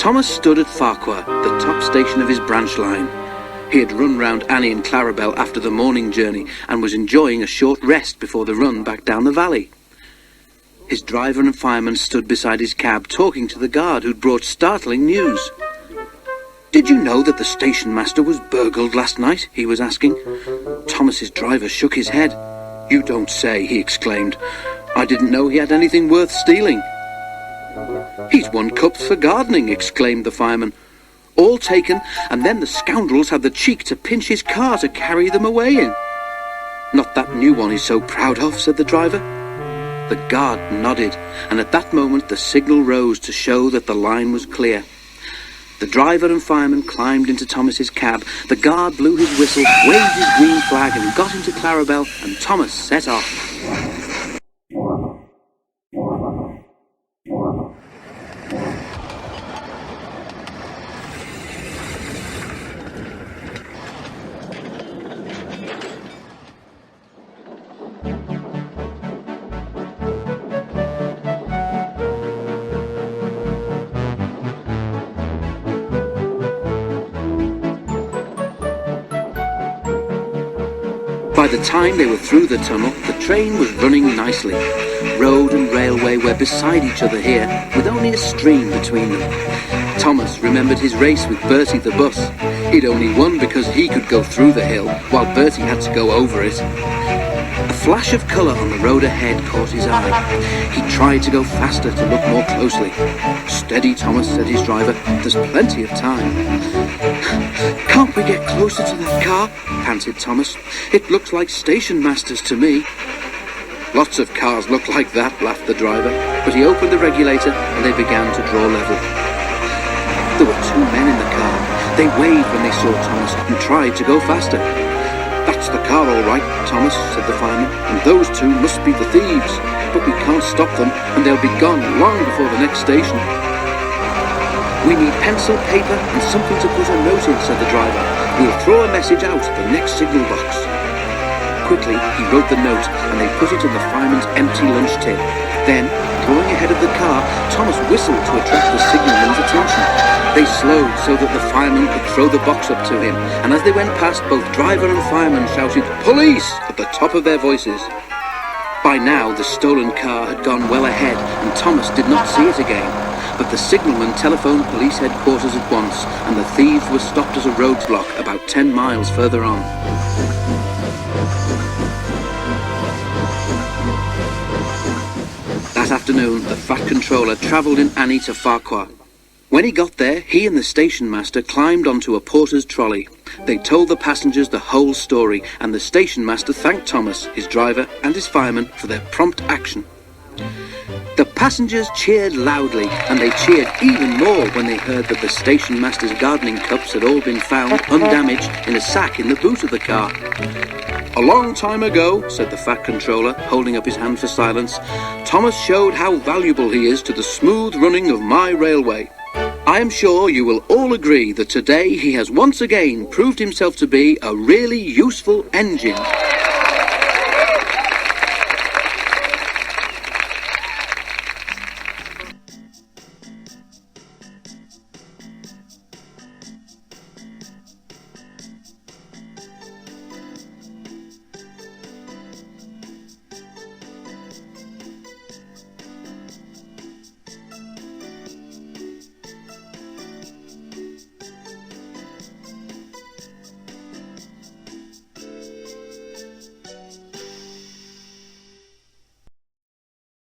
Thomas stood at Farquhar, the top station of his branch line. He had run round Annie and Clarabel after the morning journey and was enjoying a short rest before the run back down the valley. His driver and fireman stood beside his cab talking to the guard who'd brought startling news. "Did you know that the station master was burgled last night?" he was asking. Thomas's driver shook his head. "You don't say," he exclaimed. "I didn't know he had anything worth stealing." "He's won cups for gardening," exclaimed the fireman. "All taken, and then the scoundrels had the cheek to pinch his car to carry them away in." "Not that new one he's so proud of," said the driver. The guard nodded, and at that moment the signal rose to show that the line was clear. The driver and fireman climbed into Thomas's cab. The guard blew his whistle, waved his green flag, and got into Clarabel, and Thomas set off. By the time they were through the tunnel, the train was running nicely. Road and railway were beside each other here, with only a stream between them. Thomas remembered his race with Bertie the bus. He'd only won because he could go through the hill, while Bertie had to go over it. A flash of colour on the road ahead caught his eye. He tried to go faster to look more closely. "Steady, Thomas," said his driver. "There's plenty of time." "Can't we get closer to that car?" panted Thomas. "It looks like station masters to me." "Lots of cars look like that," laughed the driver, but he opened the regulator and they began to draw level. There were two men in the car. They waved when they saw Thomas and tried to go faster. "That's the car all right, Thomas," said the fireman, "and those two must be the thieves. But we can't stop them, and they'll be gone long before the next station." "We need pencil, paper, and something to put a note in," said the driver. "We'll throw a message out at the next signal box." Quickly, he wrote the note, and they put it in the fireman's empty lunch tin. Then, going ahead of the car, Thomas whistled to attract the signalman's attention. They slowed so that the fireman could throw the box up to him, and as they went past, both driver and fireman shouted "Police!" at the top of their voices. By now, the stolen car had gone well ahead, and Thomas did not see it again. But the signalman telephoned police headquarters at once, and the thieves were stopped as a roadblock about 10 miles further on. That afternoon, the Fat Controller travelled in Annie to Farquhar. When he got there, he and the station master climbed onto a porter's trolley. They told the passengers the whole story, and the station master thanked Thomas, his driver, and his fireman for their prompt action. The passengers cheered loudly, and they cheered even more when they heard that the station master's gardening cups had all been found undamaged in a sack in the boot of the car. "A long time ago," said the Fat Controller, holding up his hand for silence, "Thomas showed how valuable he is to the smooth running of my railway. I am sure you will all agree that today he has once again proved himself to be a really useful engine."